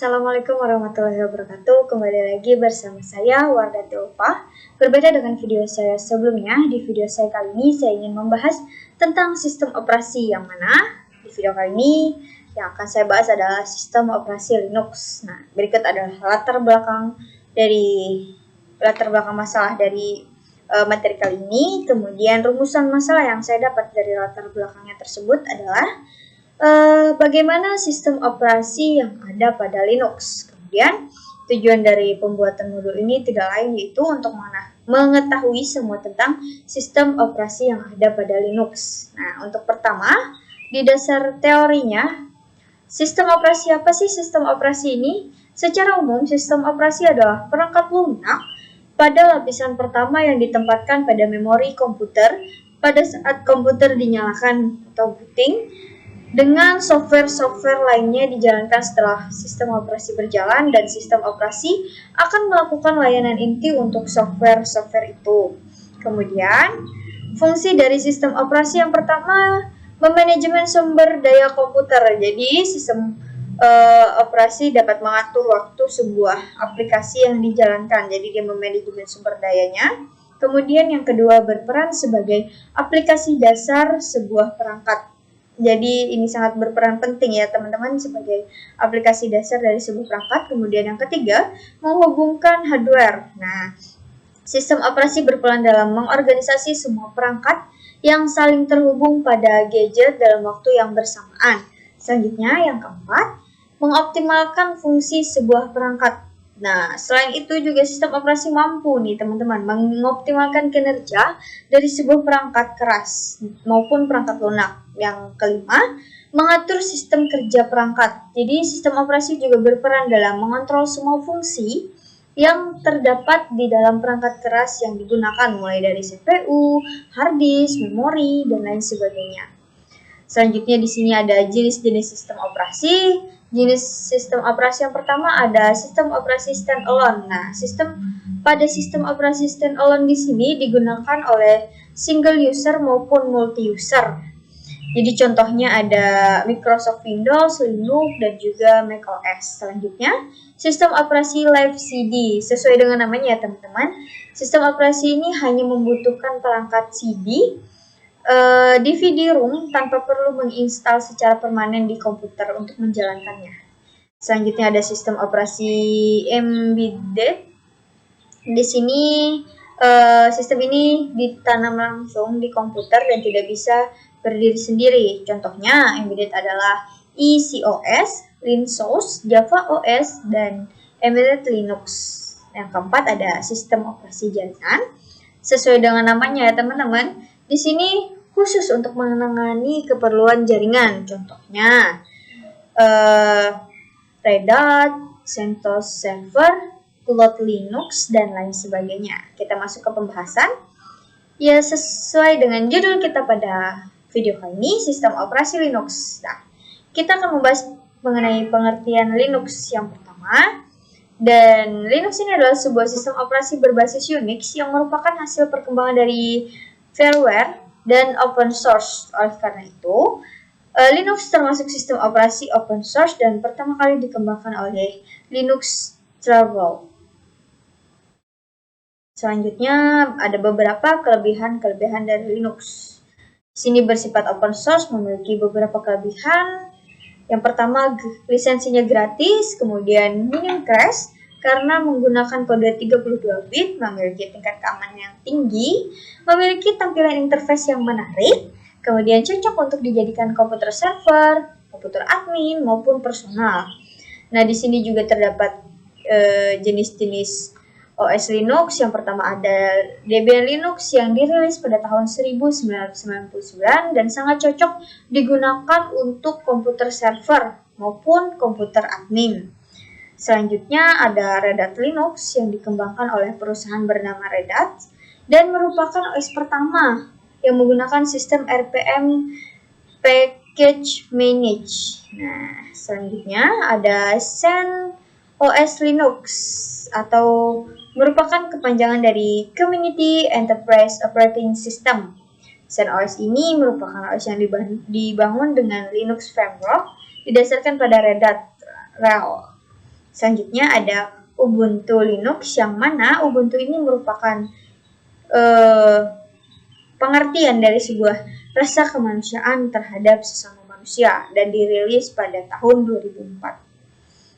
Assalamualaikum warahmatullahi wabarakatuh. Kembali lagi bersama saya Wardah Teopa. Berbeda dengan video saya sebelumnya, di video saya kali ini saya ingin membahas tentang sistem operasi yang mana di video kali ini yang akan saya bahas adalah sistem operasi Linux. Nah, berikut adalah latar belakang masalah dari materi kali ini. Kemudian rumusan masalah yang saya dapat dari latar belakangnya tersebut adalah bagaimana sistem operasi yang ada pada Linux. Kemudian tujuan dari pembuatan modul ini tidak lain yaitu untuk mengetahui semua tentang sistem operasi yang ada pada Linux. Nah, untuk pertama, di dasar teorinya, sistem operasi apa sih sistem operasi ini? Secara umum, sistem operasi adalah perangkat lunak pada lapisan pertama yang ditempatkan pada memori komputer pada saat komputer dinyalakan atau booting, dengan software-software lainnya dijalankan setelah sistem operasi berjalan, dan sistem operasi akan melakukan layanan inti untuk software-software itu. Kemudian, fungsi dari sistem operasi yang pertama, memanajemen sumber daya komputer. Jadi, sistem operasi dapat mengatur waktu sebuah aplikasi yang dijalankan. Jadi, dia memanajemen sumber dayanya. Kemudian, yang kedua, berperan sebagai aplikasi dasar sebuah perangkat. Jadi ini sangat berperan penting ya teman-teman sebagai aplikasi dasar dari sebuah perangkat. Kemudian yang ketiga, menghubungkan hardware. Nah, sistem operasi berperan dalam mengorganisasi semua perangkat yang saling terhubung pada gadget dalam waktu yang bersamaan. Selanjutnya yang keempat, mengoptimalkan fungsi sebuah perangkat. Nah, selain itu juga sistem operasi mampu nih teman-teman mengoptimalkan kinerja dari sebuah perangkat keras maupun perangkat lunak. Yang kelima, mengatur sistem kerja perangkat. Jadi sistem operasi juga berperan dalam mengontrol semua fungsi yang terdapat di dalam perangkat keras yang digunakan, mulai dari CPU, hard disk, memori, dan lain sebagainya. Selanjutnya di sini ada jenis-jenis sistem operasi. Jenis sistem operasi yang pertama ada sistem operasi standalone. Nah, pada sistem operasi standalone di sini digunakan oleh single user maupun multi user. Jadi contohnya ada Microsoft Windows, Linux, dan juga macOS. Selanjutnya, sistem operasi Live CD. Sesuai dengan namanya ya teman-teman, sistem operasi ini hanya membutuhkan perangkat CD, DVD-ROM tanpa perlu menginstal secara permanen di komputer untuk menjalankannya. Selanjutnya ada sistem operasi embedded. Di sini sistem ini ditanam langsung di komputer dan tidak bisa berdiri sendiri. Contohnya embedded adalah ECOS, Linux, Java OS, dan embedded Linux. Yang keempat ada sistem operasi jaringan. Sesuai dengan namanya ya teman-teman, di sini khusus untuk menangani keperluan jaringan. Contohnya Red Hat, CentOS Server, Cloud Linux, dan lain sebagainya. Kita masuk ke pembahasan. Ya, sesuai dengan judul kita pada video kali ini, sistem operasi Linux. Nah, kita akan membahas mengenai pengertian Linux yang pertama. Dan Linux ini adalah sebuah sistem operasi berbasis Unix yang merupakan hasil perkembangan dari firmware dan open source. Oleh karena itu, Linux termasuk sistem operasi open source dan pertama kali dikembangkan oleh Linux Torvalds. Selanjutnya ada beberapa kelebihan dari Linux. Sini bersifat open source, memiliki beberapa kelebihan. Yang pertama, lisensinya gratis, kemudian minim crash karena menggunakan kode 32 bit, memiliki tingkat keamanan yang tinggi, memiliki tampilan interface yang menarik, kemudian cocok untuk dijadikan komputer server, komputer admin, maupun personal. Nah, di sini juga terdapat jenis-jenis OS Linux. Yang pertama ada Debian Linux yang dirilis pada tahun 1999 dan sangat cocok digunakan untuk komputer server maupun komputer admin. Selanjutnya ada Red Hat Linux yang dikembangkan oleh perusahaan bernama Red Hat dan merupakan OS pertama yang menggunakan sistem RPM Package Manage. Nah, selanjutnya ada CentOS Linux atau merupakan kepanjangan dari Community Enterprise Operating System. CentOS ini merupakan OS yang dibangun dengan Linux Framework didasarkan pada Red Hat RHEL. Selanjutnya ada Ubuntu Linux, yang mana Ubuntu ini merupakan pengertian dari sebuah rasa kemanusiaan terhadap sesama manusia dan dirilis pada tahun 2004.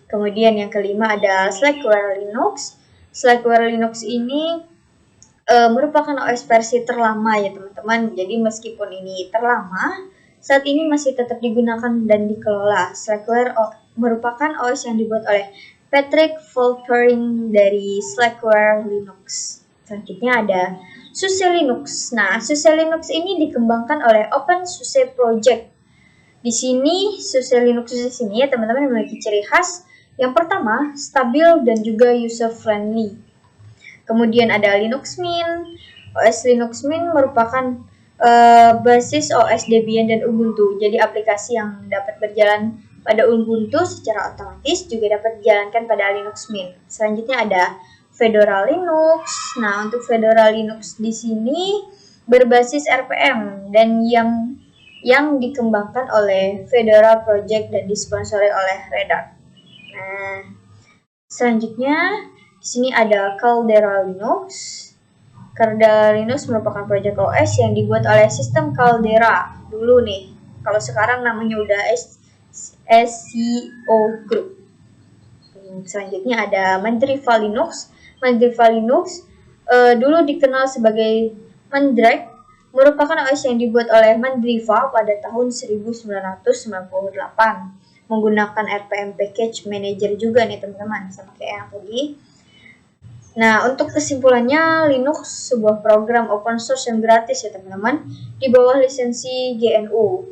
Kemudian yang kelima ada Slackware Linux. Slackware Linux ini merupakan OS versi terlama ya teman-teman. Jadi meskipun ini terlama, saat ini masih tetap digunakan dan dikelola. Slackware merupakan OS yang dibuat oleh Patrick Volpering dari Slackware Linux. Selanjutnya ada SUSE Linux. Nah, SUSE Linux ini dikembangkan oleh OpenSUSE Project. Di sini SUSE Linux di sini ya teman-teman memiliki ciri khas. Yang pertama, stabil dan juga user friendly. Kemudian ada Linux Mint. OS Linux Mint merupakan basis OS Debian dan Ubuntu. Jadi aplikasi yang dapat berjalan pada Ubuntu secara otomatis juga dapat dijalankan pada Linux Mint. Selanjutnya ada Fedora Linux. Nah, untuk Fedora Linux di sini berbasis RPM dan yang dikembangkan oleh Fedora Project dan disponsori oleh Red Hat. Nah, selanjutnya di sini ada Caldera Linux. Caldera Linux merupakan proyek OS yang dibuat oleh sistem Caldera dulu nih. Kalau sekarang namanya udah SCO Group. Selanjutnya ada Mandriva Linux. Mandriva Linux dulu dikenal sebagai Mandrake, merupakan OS yang dibuat oleh Mandriva pada tahun 1998 menggunakan RPM Package Manager juga nih teman-teman, sama kayak yang tadi. Nah, untuk kesimpulannya, Linux sebuah program open source yang gratis ya teman-teman, di bawah lisensi GNU.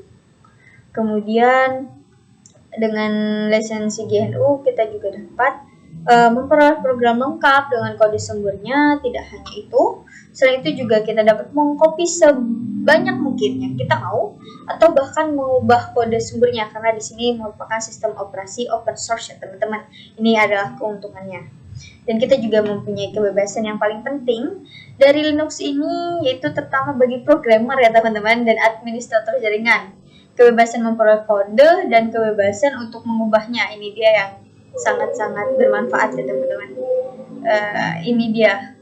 Kemudian dengan lisensi GNU kita juga dapat memperoleh program lengkap dengan kode sumbernya. Tidak hanya itu, selain itu juga kita dapat mengcopy sebanyak mungkin yang kita mau atau bahkan mengubah kode sumbernya, karena di sini merupakan sistem operasi open source ya teman-teman. Ini adalah keuntungannya. Dan kita juga mempunyai kebebasan yang paling penting dari Linux ini, yaitu terutama bagi programmer ya teman-teman dan administrator jaringan. Kebebasan memperoleh kode dan kebebasan untuk mengubahnya. Ini dia yang sangat-sangat bermanfaat ya teman-teman. Ini dia.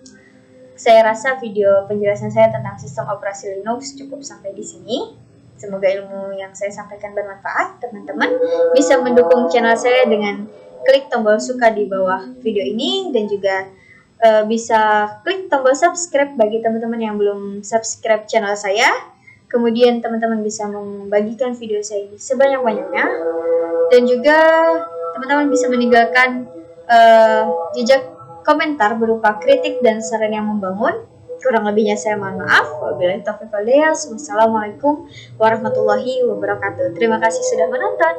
Saya rasa video penjelasan saya tentang sistem operasi Linux cukup sampai di sini. Semoga ilmu yang saya sampaikan bermanfaat. Teman-teman bisa mendukung channel saya dengan klik tombol suka di bawah video ini dan juga bisa klik tombol subscribe bagi teman-teman yang belum subscribe channel saya. Kemudian teman-teman bisa membagikan video saya ini sebanyak-banyaknya dan juga teman-teman bisa meninggalkan jejak komentar berupa kritik dan saran yang membangun. Kurang lebihnya saya mohon maaf. Wabillahi taufiq wal hidayah. Wassalamualaikum warahmatullahi wabarakatuh. Terima kasih sudah menonton.